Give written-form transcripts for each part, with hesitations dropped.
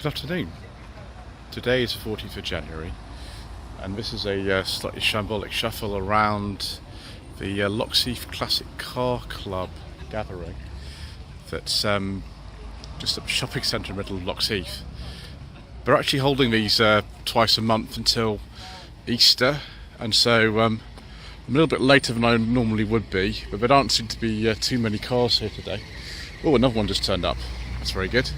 Good afternoon. Today is the 14th of January, and this is a slightly shambolic shuffle around the Heath Classic Car Club gathering that's just at the shopping centre in the middle of Heath. They're actually holding these twice a month until Easter, and so I'm a little bit later than I normally would be, but there don't seem to be too many cars here today. Oh, another one just turned up. That's very good.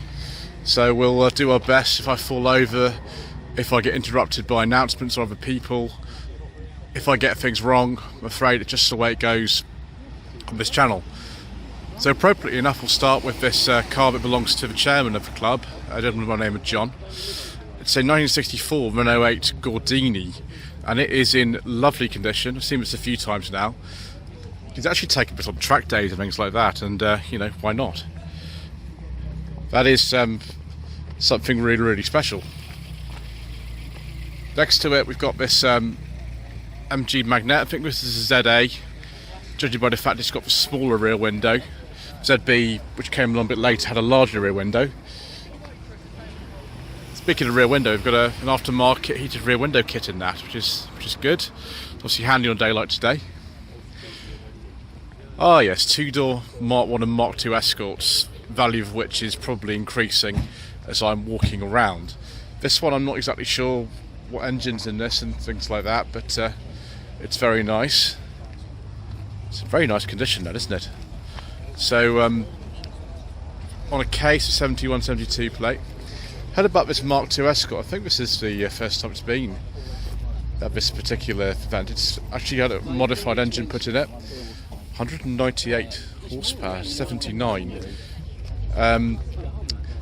So we'll do our best. If I fall over, if I get interrupted by announcements or other people, if I get things wrong, I'm afraid it's just the way it goes on this channel. So appropriately enough, we'll start with this car that belongs to the chairman of the club, a gentleman by the name of John. It's a 1964 Renault 8 Gordini, and it is in lovely condition. I've seen this a few times now. He's actually taken this on track days and things like that, and you know, why not? That is something really, really special. Next to it, we've got this MG Magnet. I think this is a ZA, judging by the fact it's got the smaller rear window. ZB, which came along a bit later, had a larger rear window. Speaking of rear window, we've got an aftermarket heated rear window kit in that, which is good. It's obviously handy on daylight today. Ah yes, two-door Mark 1 and Mark 2 Escorts, value of which is probably increasing as I'm walking around. This one I'm not exactly sure what engine's in this and things like that, but it's very nice. It's a very nice condition, that, isn't it? So on a case, a 71, 72 plate. Heard about this Mark 2 Escort. I think this is the first time it's been at this particular event. It's actually had a modified engine put in it. 198 horsepower, 79.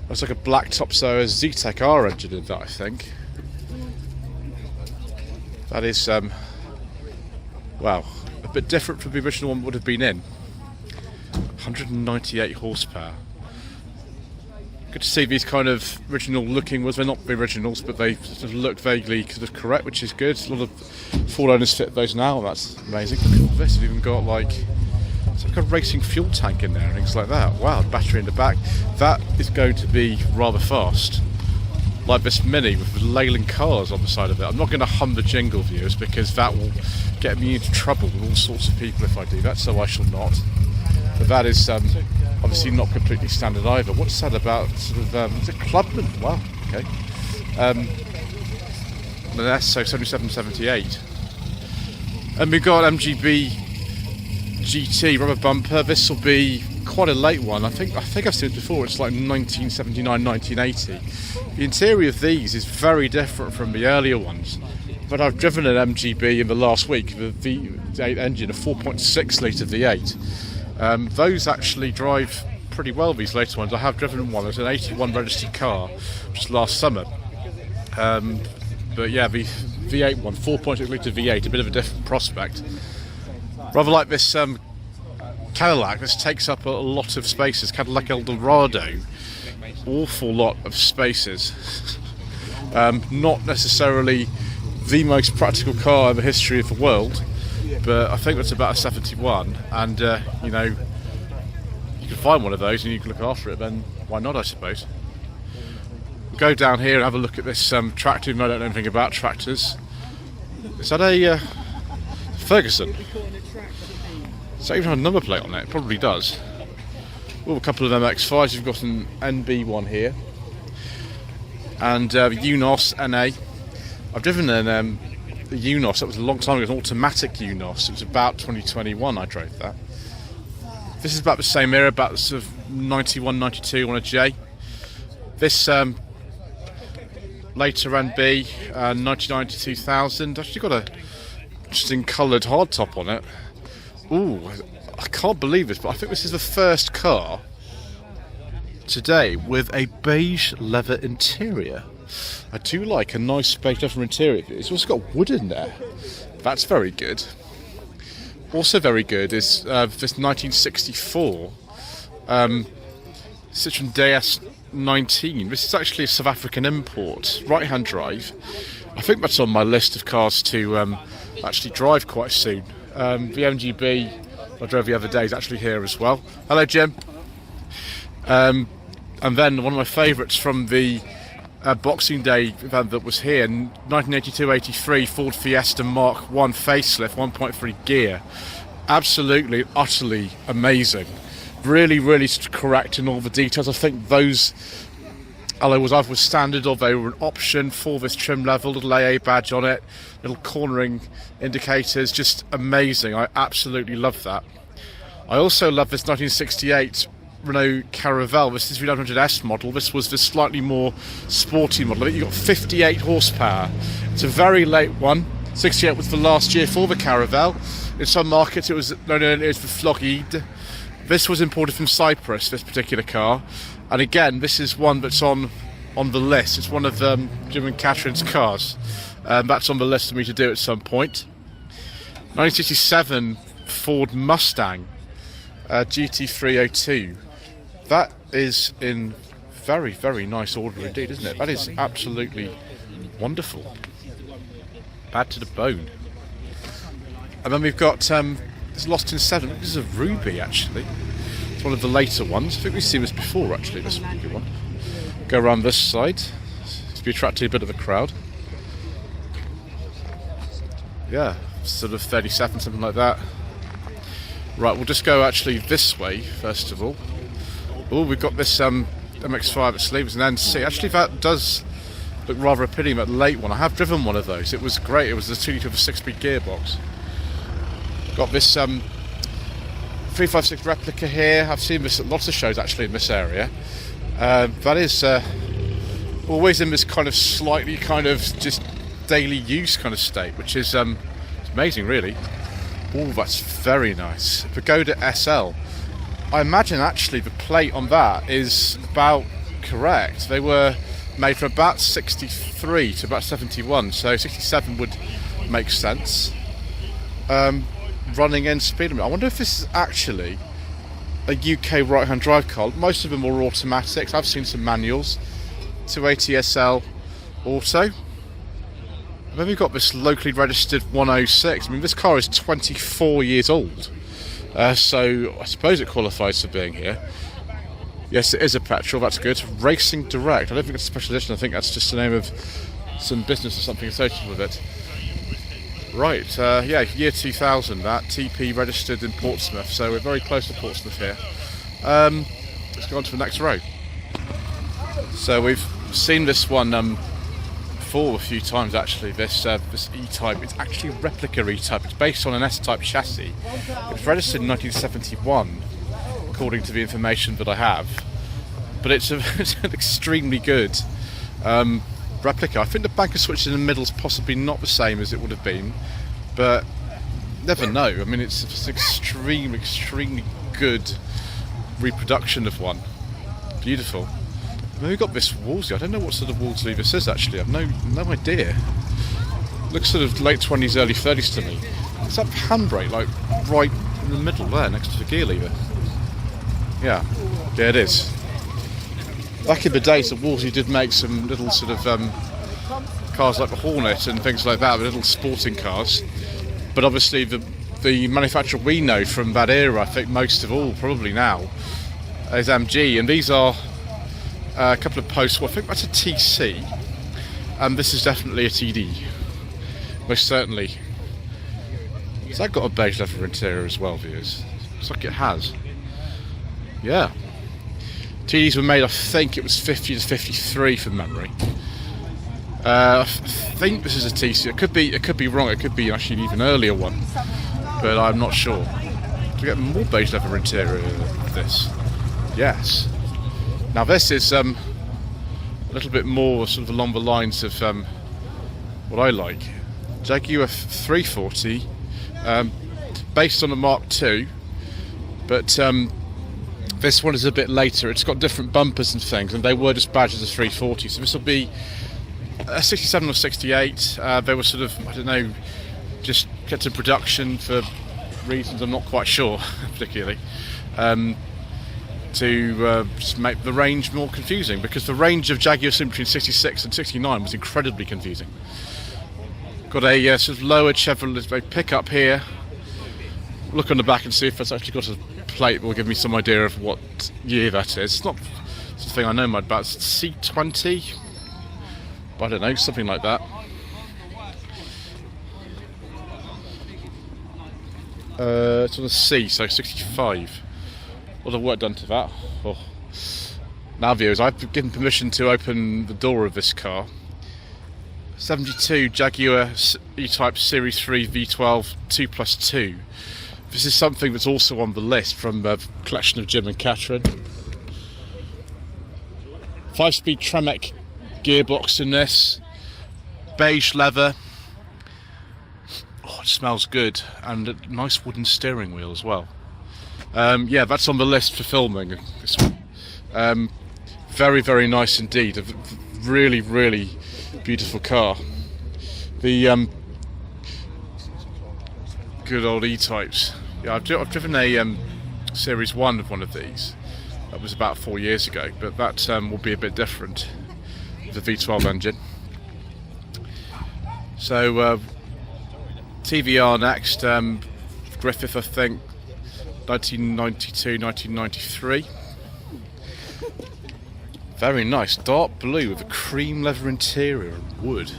It's like a black top, so a Z-Tech R engine in that, I think. That is, wow, a bit different from the original one would have been in. 198 horsepower. Good to see these kind of original looking ones. They're not the originals, but they sort of look vaguely kind of correct, which is good. A lot of Ford owners fit those now. That's amazing. Look at all this. We've even got it's like a racing fuel tank in there and things like that. Wow, battery in the back. That is going to be rather fast. Like this Mini with the Leyland cars on the side of it. I'm not going to hum the jingle, viewers, because that will get me into trouble with all sorts of people if I do that, so I shall not. But that is obviously not completely standard either. What's that about sort of, it's a Clubman, wow, okay. An SO 7778. And we've got MGB GT rubber bumper. This will be quite a late one. I think I've seen it before. It's like 1979, 1980. The interior of these is very different from the earlier ones. But I've driven an MGB in the last week, the V8 engine, a 4.6 litre V8. Those actually drive pretty well, these later ones. I have driven one. It's an 81 registered car, just last summer. But yeah, the V8 one, 4.6 litre V8, a bit of a different prospect. Rather like this Cadillac, this takes up a lot of spaces. Cadillac Eldorado, awful lot of spaces. Not necessarily the most practical car in the history of the world, but I think that's about a 71, and you know, you can find one of those and you can look after it, then why not, I suppose. We'll go down here and have a look at this tractor, even though I don't know anything about tractors. Is that a Ferguson? Does that even have a number plate on it? It probably does. Well, a couple of MX-5s. You've got an NB one here, and Unos NA. I've driven a Unos. That was a long time ago. It was an automatic Unos. It was about 2021 I drove that. This is about the same era, about sort of 91, 92 on a J. This later NB, 99 to 2000. Actually got a interesting coloured hardtop on it. Ooh, I can't believe this, but I think this is the first car today with a beige leather interior. I do like a nice beige leather interior. It's also got wood in there. That's very good. Also very good is this 1964 Citroen DS19. This is actually a South African import, right-hand drive. I think that's on my list of cars to actually drive quite soon. The MGB I drove the other day is actually here as well. Hello, Jim. And then one of my favourites from the Boxing Day event that was here, 1982-83 Ford Fiesta Mark 1 facelift, 1.3 gear. Absolutely, utterly amazing. Really, really correct in all the details. I think those alloys either were standard or they were an option for this trim level. Little AA badge on it, little cornering indicators, just amazing. I absolutely love that. I also love this 1968 Renault Caravelle. This is the 900S model. This was the slightly more sporty model. I think you got 58 horsepower. It's a very late one. 68 was the last year for the Caravelle. In some markets it was known as the Floride. This was imported from Cyprus, this particular car. And again, this is one that's on the list. It's one of Jim and Catherine's cars. That's on the list for me to do at some point. 1967 Ford Mustang GT302. That is in very, very nice order indeed, isn't it? That is absolutely wonderful. Bad to the bone. And then we've got this Lost in 7. This is a Ruby, actually. It's one of the later ones. I think we've seen this before, actually. This Ruby one. Go around this side. To be attracting a bit of a crowd. Yeah, sort of 37, something like that. Right, we'll just go actually this way, first of all. Oh, we've got this MX-5 at Sleeves and NC. Actually, that does look rather appealing, that late one. I have driven one of those. It was great. It was a 2 litre with a 6-speed gearbox. Got this 356 replica here. I've seen this at lots of shows actually in this area. That is always in this kind of slightly kind of just daily use kind of state, which is amazing, really. Oh, that's very nice. Pagoda SL. I imagine actually the plate on that is about correct. They were made from about 63 to about 71, so 67 would make sense. Running in speed limit. I wonder if this is actually a UK right-hand drive car. Most of them are automatics. I've seen some manuals. 280 SL auto. And then we've got this locally registered 106. I mean, this car is 24 years old. So I suppose it qualifies for being here. Yes, it is a petrol, that's good. Racing Direct. I don't think it's a special edition, I think that's just the name of some business or something associated with it. Right, yeah, year 2000, that. TP registered in Portsmouth, so we're very close to Portsmouth here. Let's go on to the next row. So we've seen this one before a few times actually, this E-Type. It's actually a replica E-Type. It's based on an S-Type chassis. It was registered in 1971, according to the information that I have. But it's an extremely good replica. I think the banker switch in the middle is possibly not the same as it would have been, but never know. I mean, it's an extremely good reproduction of one. Beautiful. And then we've got this Wolseley. I don't know what sort of Wolseley this is actually. I've no idea. Looks sort of late 20s, early 30s to me. It's that handbrake, like right in the middle there, next to the gear lever. Yeah, there it is. Back in the days, the Wolseley did make some little sort of cars like the Hornet and things like that, the little sporting cars. But obviously the manufacturer we know from that era, I think most of all probably now, is MG. And these are a couple of post-war. I think that's a TC. And this is definitely a TD. Most certainly. Has that got a beige leather interior as well, viewers? Looks like it has. Yeah. TDs were made, I think it was 50 to 53 from memory. I think this is a TC. It could be wrong. It could be actually an even earlier one, but I'm not sure. Do we get more beige leather interior of this? Yes. Now this is a little bit more sort of along the lines of what I like. Jaguar 340, based on a Mark II, but this one is a bit later. It's got different bumpers and things, and they were just badges of 340. So this will be a 67 or 68. They were sort of, I don't know, just kept in production for reasons I'm not quite sure, particularly, to just make the range more confusing, because the range of Jaguar between 66 and 69 was incredibly confusing. Got a sort of lower Chevrolet pickup here. Look on the back and see if that's actually got a plate that will give me some idea of what year that is. It's not the thing I know much about. It's C20. I don't know, something like that. It's on a C, so 65. A lot of work done to that. Oh. Now viewers, I've been given permission to open the door of this car. 72 Jaguar E-Type Series 3 V12 2+2. This is something that's also on the list from a collection of Jim and Catherine. 5-speed Tremec gearbox in this. Beige leather. Oh, it smells good. And a nice wooden steering wheel as well. Yeah, that's on the list for filming. Very, very nice indeed. A really, really beautiful car. The good old E-Types. Yeah, I've driven a Series 1 of one of these. That was about 4 years ago, but that will be a bit different. The V12 engine. So TVR next. Griffith, I think, 1992, 1993. Very nice, dark blue with a cream leather interior and wood.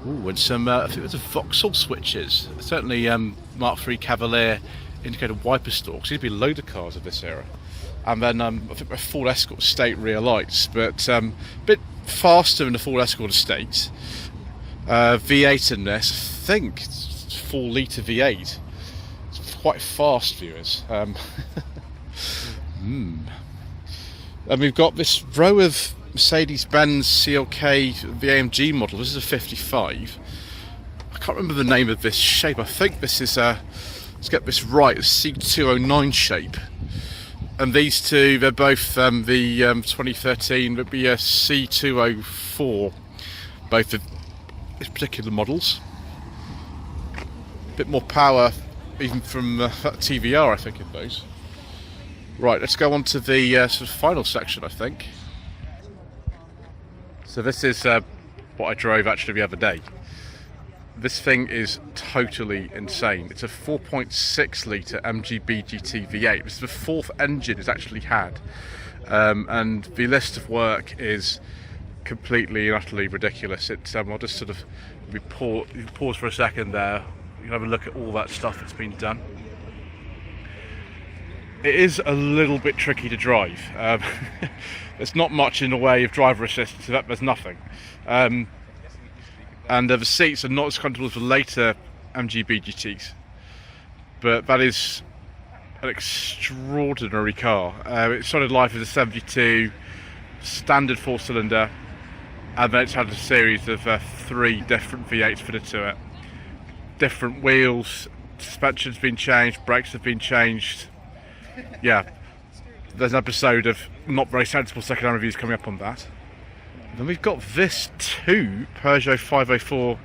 Ooh, and some, I think it was a Vauxhall switches. Certainly Mark III Cavalier indicated wiper stalks. There'd be a load of cars of this era. And then I think a Ford Escort Estate rear lights, but a bit faster than the Ford Escort Estate. V8 in this, I think it's 4 litre V8. It's quite fast, viewers. And we've got this row of Mercedes-Benz CLK VAMG model. This is a 55. I can't remember the name of this shape. I think this is a, let's get this right, a C209 shape. And these two, they're both the 2013, would be a C204, both of these particular models. A bit more power, even from TVR, I think, in those. Right, let's go on to the sort of final section, I think. So this is what I drove actually the other day. This thing is totally insane. It's a 4.6 litre MGB GT V8. This is the 4th engine it's actually had. And the list of work is completely and utterly ridiculous. It's, I'll just sort of pause for a second there. You can have a look at all that stuff that's been done. It is a little bit tricky to drive. There's not much in the way of driver assistance, so there's nothing. And the seats are not as comfortable as the later MGB GTs, but that is an extraordinary car. It started life as a 72 standard 4-cylinder, and then it's had a series of 3 different V8s fitted to it. Different wheels, suspension's been changed, brakes have been changed. Yeah, there's an episode of not very sensible second-hand reviews coming up on that. Then we've got this 2 Peugeot 504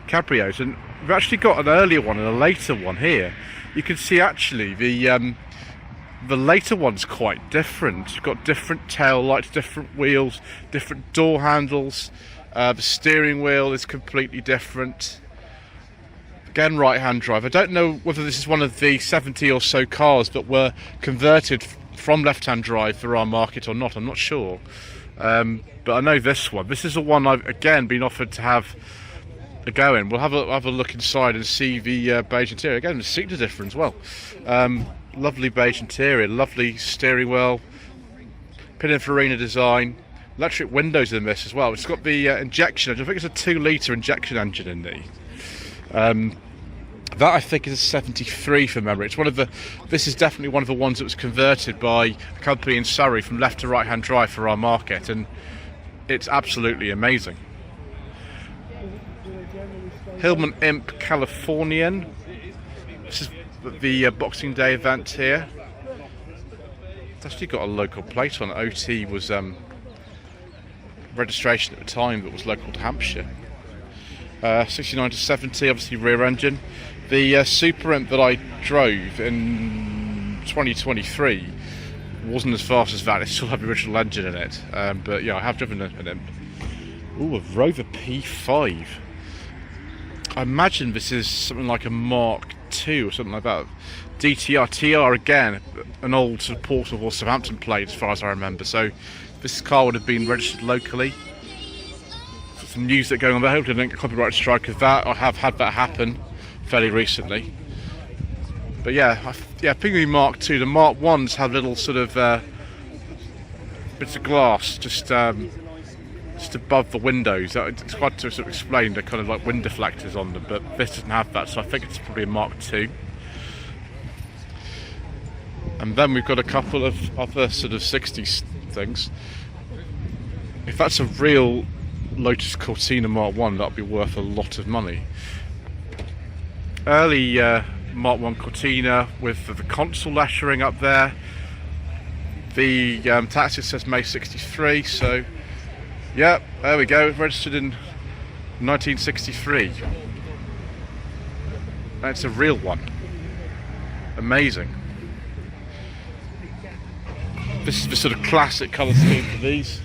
Cabrios, and we've actually got an earlier one and a later one here. You can see actually the later one's quite different. You've got different tail lights, different wheels, different door handles. The steering wheel is completely different. Again, right-hand drive. I don't know whether this is one of the 70 or so cars that were converted from left-hand drive for our market or not. I'm not sure. But I know this one. This is the one I've, again, been offered to have a go in. We'll have a look inside and see the beige interior. Again, the seats are different as well. Lovely beige interior, lovely steering wheel, Pininfarina design, electric windows in this as well. It's got the injection engine. I think it's a 2-litre injection engine in the. That I think is a 73 from memory. It's one of the. This is definitely one of the ones that was converted by a company in Surrey from left to right-hand drive for our market, and it's absolutely amazing. Hillman Imp Californian. This is the Boxing Day event here. It's actually got a local plate on it. OT was registration at the time that was local to Hampshire. 69 to 70, obviously rear engine. The Super Imp that I drove in 2023 wasn't as fast as that. It still had the original engine in it, but yeah, I have driven an Imp. Ooh, a Rover P5. I imagine this is something like a Mark II or something like that. DTR, TR again, an old sort of Portsmouth or Southampton plate as far as I remember. So this car would have been registered locally. some music going on there. I hope I didn't get a copyright strike of that. I have had that happen fairly recently. But yeah, Pinguine Mark II. The Mark 1s have little sort of bits of glass just above the windows. It's hard to sort of explain. They're kind of like wind deflectors on them, but this doesn't have that, so I think it's probably a Mark II. And then we've got a couple of other sort of 60s things. If that's a real Lotus Cortina Mark 1, that'd be worth a lot of money. Early Mark 1 Cortina with the console lettering up there. The taxi says May 63, so yeah, there we go. Registered in 1963. That's a real one. Amazing. This is the sort of classic colour scheme for these.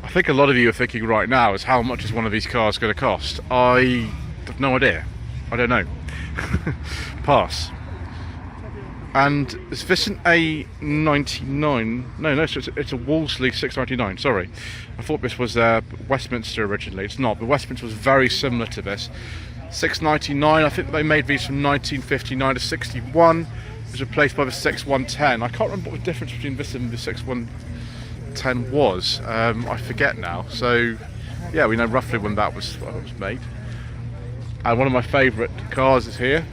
I think a lot of you are thinking right now is how much is one of these cars going to cost? I have no idea. I don't know. Pass. And is this an A99? No, so it's a Wolseley 699, sorry. I thought this was Westminster originally. It's not. The Westminster was very similar to this. 699, I think they made these from 1959 to 61. It was replaced by the 6110. I can't remember what the difference between this and the 6110 was. I forget now. So, yeah, we know roughly when that was made. And one of my favourite cars is here.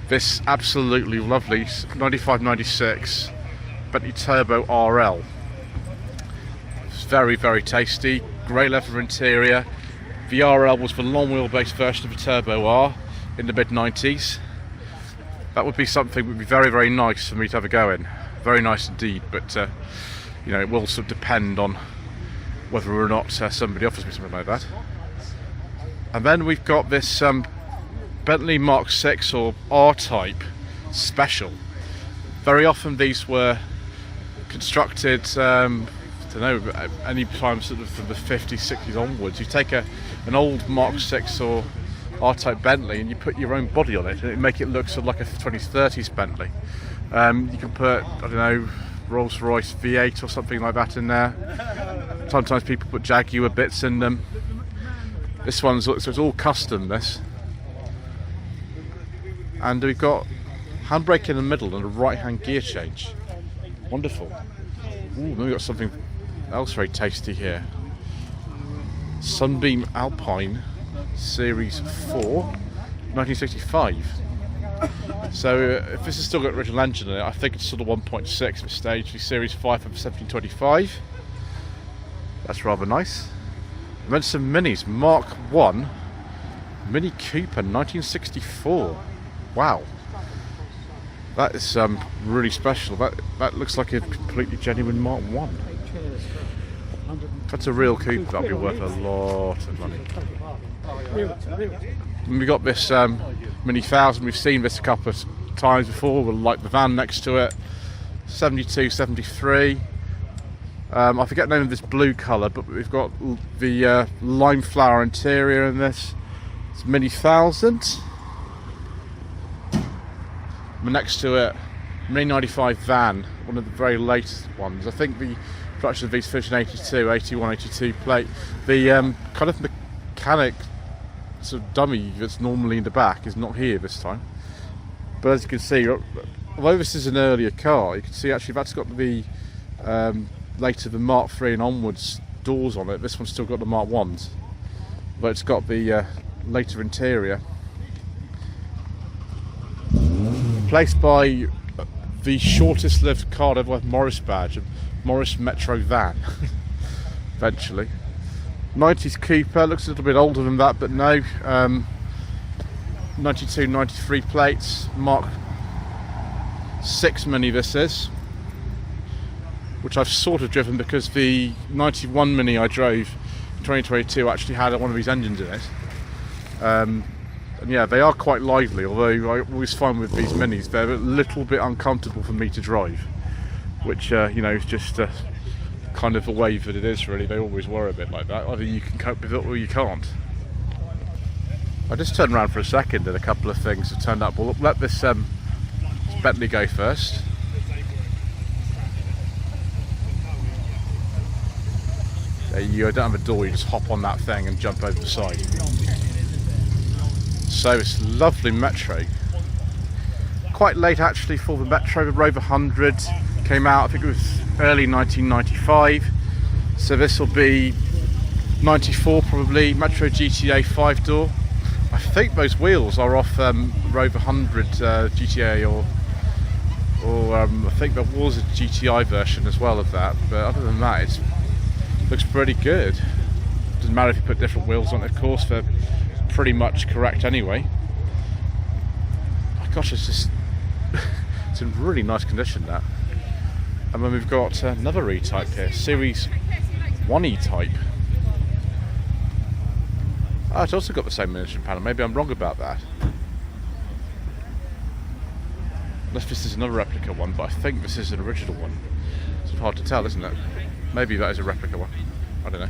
This absolutely lovely 95-96 Bentley Turbo RL. It's very, very tasty. Grey leather interior. The RL was the long wheelbase version of the Turbo R in the mid-90s. That would be something that would be very, very nice for me to have a go in. Very nice indeed, but you know, it will sort of depend on whether or not somebody offers me something like that. And then we've got this Bentley Mark 6 or R-Type Special. Very often these were constructed, I don't know, any time sort of from the 50s, 60s onwards. You take an old Mark 6 or R-Type Bentley and you put your own body on it and it make it look sort of like a 20s, 30s Bentley. You can put, I don't know, Rolls-Royce V8 or something like that in there. Sometimes people put Jaguar bits in them. This one's, so it's all custom, this. And we've got handbrake in the middle and a right-hand gear change. Wonderful. Ooh, then we've got something else very tasty here. Sunbeam Alpine Series 4, 1965. So if this has still got the original engine in it, I think it's sort of 1.6 at this stage. The Series 5 from 1725. That's rather nice. And then some minis. Mark 1 Mini Cooper 1964. Wow. That is really special. That looks like a completely genuine Mark 1. If that's a real coupe, that'll be worth a lot of money. And we got this Mini 1000. We've seen this a couple of times before. We'll like the van next to it. 72, 73. I forget the name of this blue colour, but we've got the lime flower interior in this. It's Mini 1000. And next to it, Mini 95 van, one of the very latest ones. I think the production of these finished in 82, 81, 82 plate. The kind of mechanic sort of dummy that's normally in the back is not here this time. But as you can see, although this is an earlier car, you can see actually that's got the later the Mark 3 and onwards doors on it. This one's still got the Mark 1s, but it's got the later interior. Replaced by the shortest lived car to ever have Morris badge, a Morris Metro van, eventually. 90s Cooper, looks a little bit older than that, but no. 92, 93 plates, Mark 6 Mini this is, which I've sort of driven because the 91 Mini I drove in 2022 actually had one of these engines in it. And yeah, they are quite lively, although I always find with these Minis they're a little bit uncomfortable for me to drive, which you know is just kind of the way that it is really. They always were a bit like that. Either you can cope with it or you can't. I just turned around for a second and a couple of things have turned up. We'll let this Bentley go first. You don't have a door, you just hop on that thing and jump over the side. So it's lovely metro. Quite late actually for the metro. The Rover 100 came out, I think it was early 1995. So this will be 94 probably. Metro GTA 5-door. I think those wheels are off Rover 100 GTA, or I think there was a GTI version as well of that. But other than that, it looks pretty good. Doesn't matter if you put different wheels on it, of course. They're pretty much correct anyway. My gosh, it's just it's in really nice condition, that. And then we've got another E-Type here, Series 1 E-Type. Oh, it's also got the same engine panel. Maybe I'm wrong about that. Unless this is another replica one, but I think this is an original one. It's hard to tell, isn't it? Maybe that is a replica one. I don't know.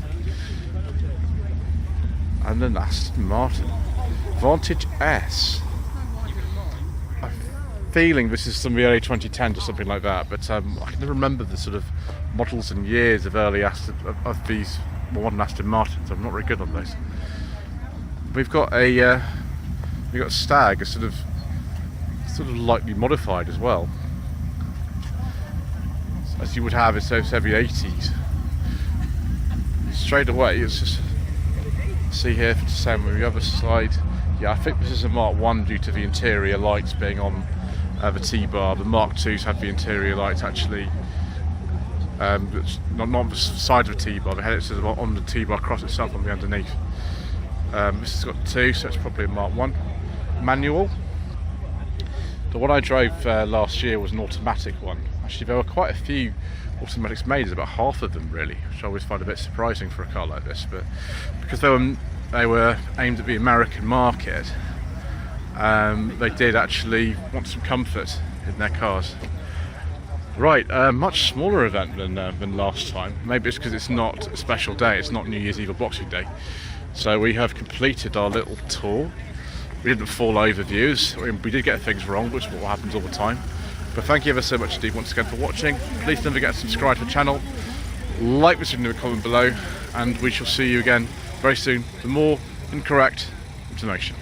And then Aston Martin Vantage S. I'm feeling this is from the early 2010s or something like that, but I can never remember the sort of models and years of early of these modern Aston Martins. I'm not very good on those. We've got a Stag, a sort of lightly modified as well, as you would have in those heavy 80s. Straight away, it's just see here for the same with the other side. Yeah, I think this is a Mark 1 due to the interior lights being on the T-bar. The Mark 2s have the interior lights actually, not on the side of the T-bar. The headlights is on the T-bar across itself on the underneath. This has got 2, so it's probably a Mark 1 manual. The one I drove last year was an automatic one. Actually, there were quite a few automatics made. There's about half of them really, which I always find a bit surprising for a car like this. But because they were aimed at the American market, they did actually want some comfort in their cars. Right, much smaller event than last time. Maybe it's because it's not a special day. It's not New Year's Eve or Boxing Day. So we have completed our little tour. We didn't fall over views. We did get things wrong, which is what happens all the time. But thank you ever so much indeed once again for watching. Please don't forget to subscribe to the channel, like this video in the comment below, and we shall see you again very soon for more incorrect information.